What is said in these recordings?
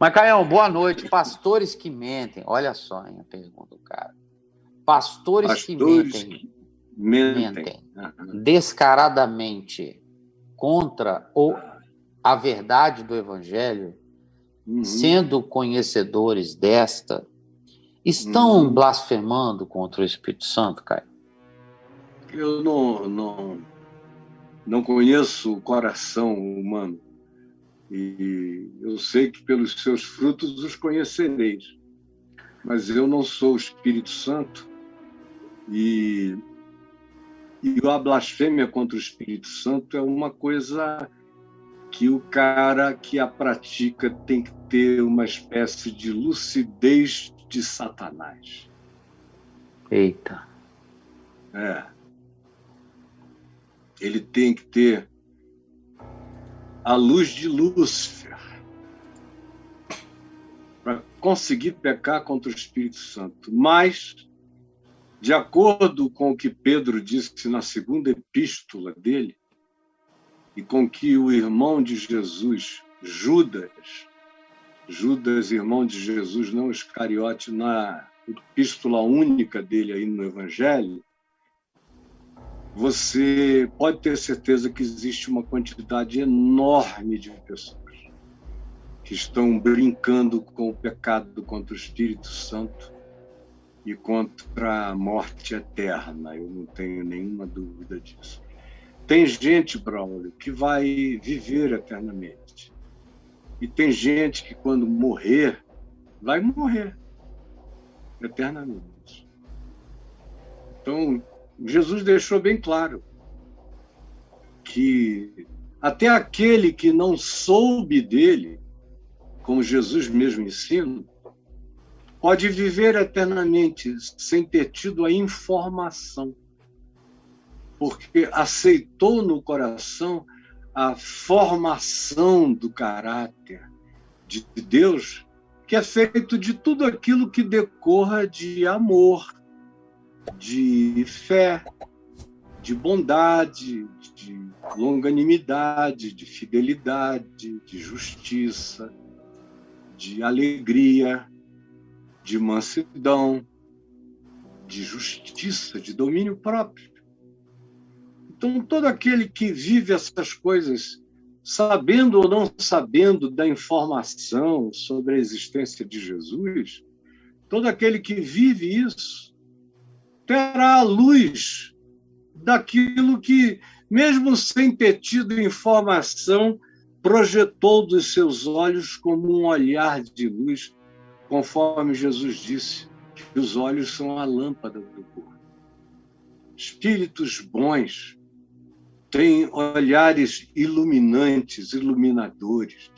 Macaião, boa noite. Pastores que mentem. Olha só, hein, a pergunta do cara. Pastores que mentem descaradamente contra a verdade do Evangelho, sendo conhecedores desta, estão blasfemando contra o Espírito Santo, Caio? Eu não conheço o coração humano. E eu sei que pelos seus frutos os conhecereis. Mas eu não sou o Espírito Santo. E a blasfêmia contra o Espírito Santo é uma coisa que o cara que a pratica tem que ter uma espécie de lucidez de Satanás. Eita. Ele tem que ter a luz de Lúcifer para conseguir pecar contra o Espírito Santo. Mas, de acordo com o que Pedro disse na segunda epístola dele, e com que o irmão de Jesus, Judas, irmão de Jesus, não Iscariote, na epístola única dele aí no Evangelho, você pode ter certeza que existe uma quantidade enorme de pessoas que estão brincando com o pecado contra o Espírito Santo e contra a morte eterna. Eu não tenho nenhuma dúvida disso. Tem gente, Braulio, que vai viver eternamente. E tem gente que, quando morrer, vai morrer eternamente. Então, Jesus deixou bem claro que até aquele que não soube dele, como Jesus mesmo ensina, pode viver eternamente sem ter tido a informação, porque aceitou no coração a formação do caráter de Deus, que é feito de tudo aquilo que decorra de amor, de fé, de bondade, de longanimidade, de fidelidade, de justiça, de alegria, de mansidão, de justiça, de domínio próprio. Então, todo aquele que vive essas coisas, sabendo ou não sabendo da informação sobre a existência de Jesus, todo aquele que vive isso, terá a luz daquilo que, mesmo sem ter tido informação, projetou dos seus olhos como um olhar de luz, conforme Jesus disse, que os olhos são a lâmpada do corpo. Espíritos bons têm olhares iluminantes, iluminadores.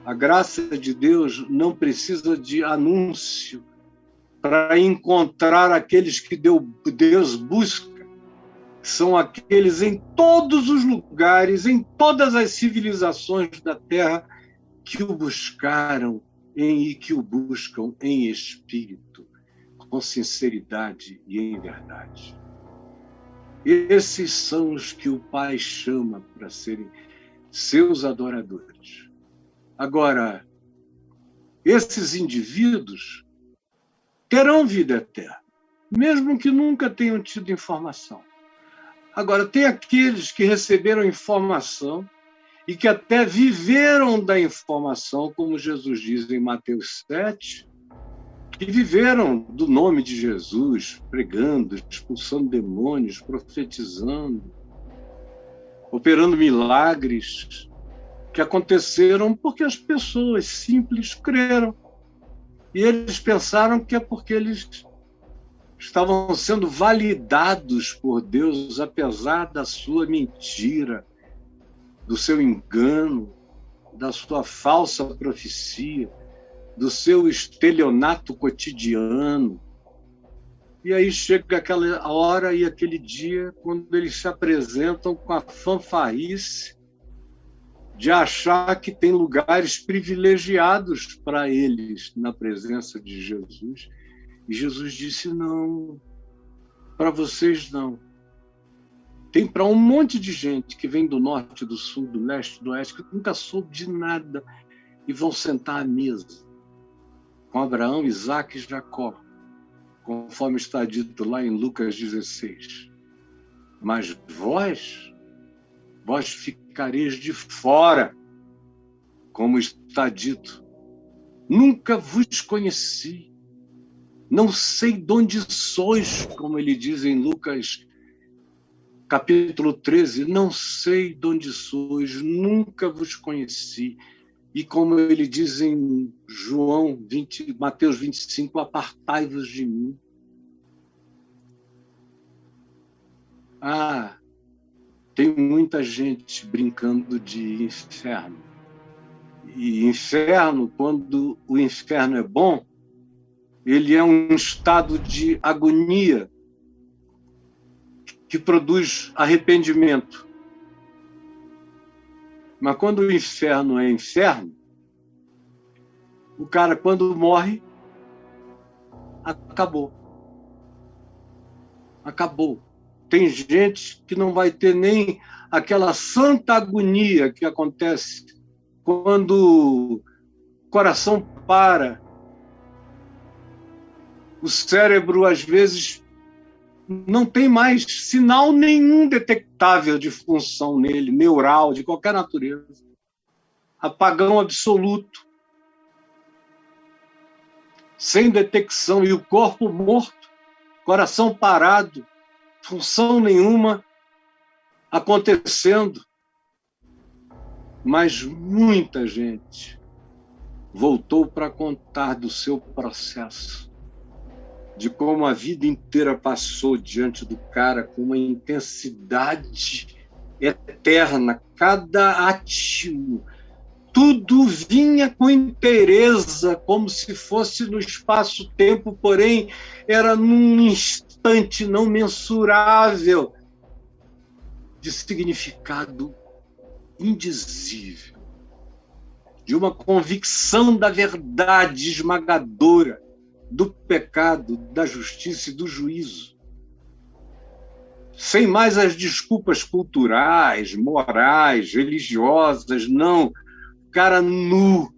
A graça de Deus não precisa de anúncio para encontrar aqueles que Deus busca. São aqueles em todos os lugares, em todas as civilizações da Terra, que o buscaram e que o buscam em espírito, com sinceridade e em verdade. Esses são os que o Pai chama para serem seus adoradores. Agora, esses indivíduos terão vida eterna, mesmo que nunca tenham tido informação. Agora, tem aqueles que receberam informação e que até viveram da informação, como Jesus diz em Mateus 7, que viveram do nome de Jesus, pregando, expulsando demônios, profetizando, operando milagres que aconteceram porque as pessoas simples creram. E eles pensaram que é porque eles estavam sendo validados por Deus, apesar da sua mentira, do seu engano, da sua falsa profecia, do seu estelionato cotidiano. E aí chega aquela hora e aquele dia quando eles se apresentam com a fanfarrice de achar que tem lugares privilegiados para eles na presença de Jesus. E Jesus disse, não, para vocês não. Tem para um monte de gente que vem do norte, do sul, do leste, do oeste, que nunca soube de nada, e vão sentar à mesa com Abraão, Isaque e Jacó, conforme está dito lá em Lucas 16. Mas vós ficareis de fora, como está dito. Nunca vos conheci, não sei de onde sois, como ele diz em Lucas capítulo 13, não sei de onde sois, nunca vos conheci. E como ele diz em Mateus 25, apartai-vos de mim. Tem muita gente brincando de inferno. E inferno, quando o inferno é bom, ele é um estado de agonia que produz arrependimento. Mas quando o inferno é inferno, o cara, quando morre, acabou. Acabou. Tem gente que não vai ter nem aquela santa agonia que acontece quando o coração para. O cérebro, às vezes, não tem mais sinal nenhum detectável de função nele, neural, de qualquer natureza. Apagão absoluto. Sem detecção. E o corpo morto, coração parado, função nenhuma acontecendo. Mas muita gente voltou para contar do seu processo, de como a vida inteira passou diante do cara com uma intensidade eterna, cada átimo, tudo vinha com inteireza, como se fosse no espaço-tempo, porém era num instante não mensurável de significado indizível, de uma convicção da verdade esmagadora, do pecado, da justiça e do juízo. Sem mais as desculpas culturais, morais, religiosas, não. O cara nu,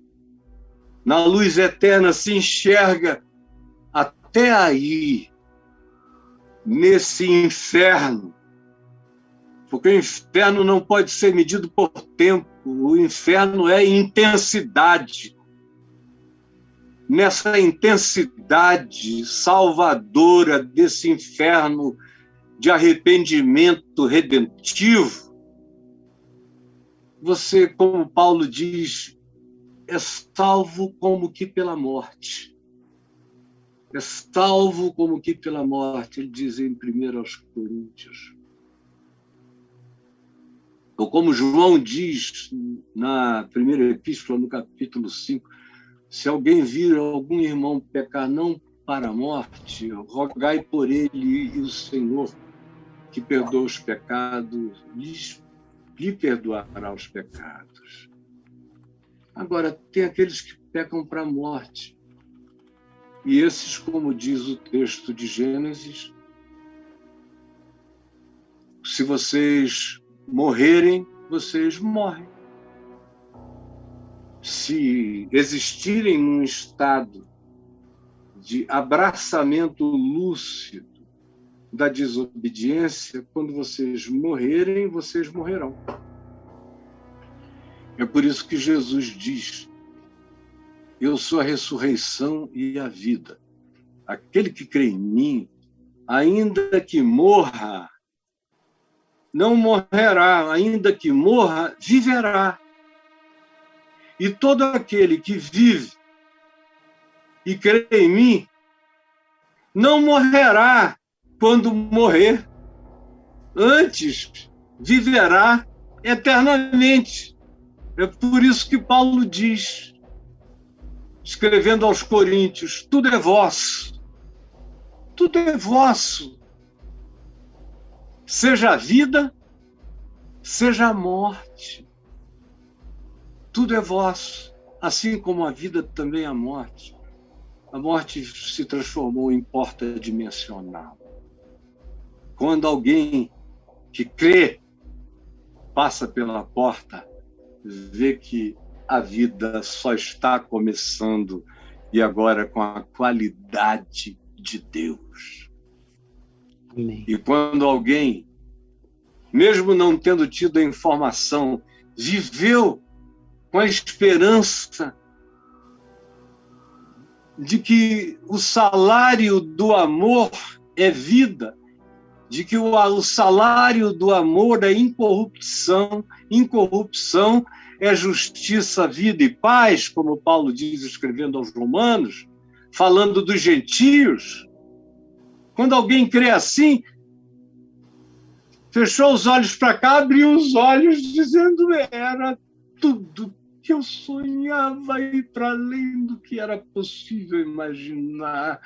na luz eterna, se enxerga até aí, nesse inferno. Porque o inferno não pode ser medido por tempo, o inferno é intensidade. Nessa intensidade salvadora desse inferno de arrependimento redentivo, você, como Paulo diz, é salvo como que pela morte. É salvo como que pela morte, ele diz em 1 Coríntios. Ou como João diz na primeira epístola, no capítulo 5, se alguém vir algum irmão pecar não para a morte, rogai por ele e o Senhor, que perdoa os pecados, lhe perdoará os pecados. Agora, tem aqueles que pecam para a morte. E esses, como diz o texto de Gênesis, se vocês morrerem, vocês morrem. Se existirem num estado de abraçamento lúcido da desobediência, quando vocês morrerem, vocês morrerão. É por isso que Jesus diz: eu sou a ressurreição e a vida. Aquele que crê em mim, ainda que morra, não morrerá, ainda que morra, viverá. E todo aquele que vive e crê em mim, não morrerá quando morrer. Antes, viverá eternamente. É por isso que Paulo diz, escrevendo aos Coríntios, tudo é vosso. Tudo é vosso. Seja a vida, seja a morte. Tudo é vosso, assim como a vida também é a morte. A morte se transformou em porta dimensional. Quando alguém que crê passa pela porta, vê que a vida só está começando, e agora com a qualidade de Deus. Amém. E quando alguém, mesmo não tendo tido a informação, viveu com a esperança de que o salário do amor é vida, de que o salário do amor é incorrupção, incorrupção é justiça, vida e paz, como Paulo diz escrevendo aos Romanos, falando dos gentios. Quando alguém crê assim, fechou os olhos para cá, abriu os olhos dizendo: era tudo que eu sonhava e para além do que era possível imaginar,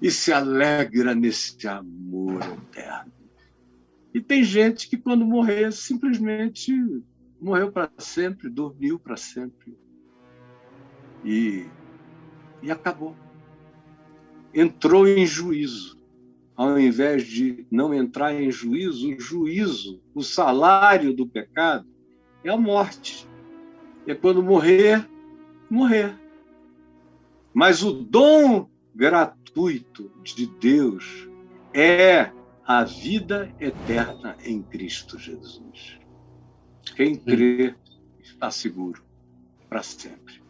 e se alegra nesse amor eterno. E tem gente que, quando morrer, simplesmente morreu para sempre, dormiu para sempre. E acabou. Entrou em juízo. Ao invés de não entrar em juízo, o juízo, o salário do pecado, é a morte. É quando morrer, morrer. Mas o dom gratuito de Deus é a vida eterna em Cristo Jesus. Quem crê está seguro para sempre.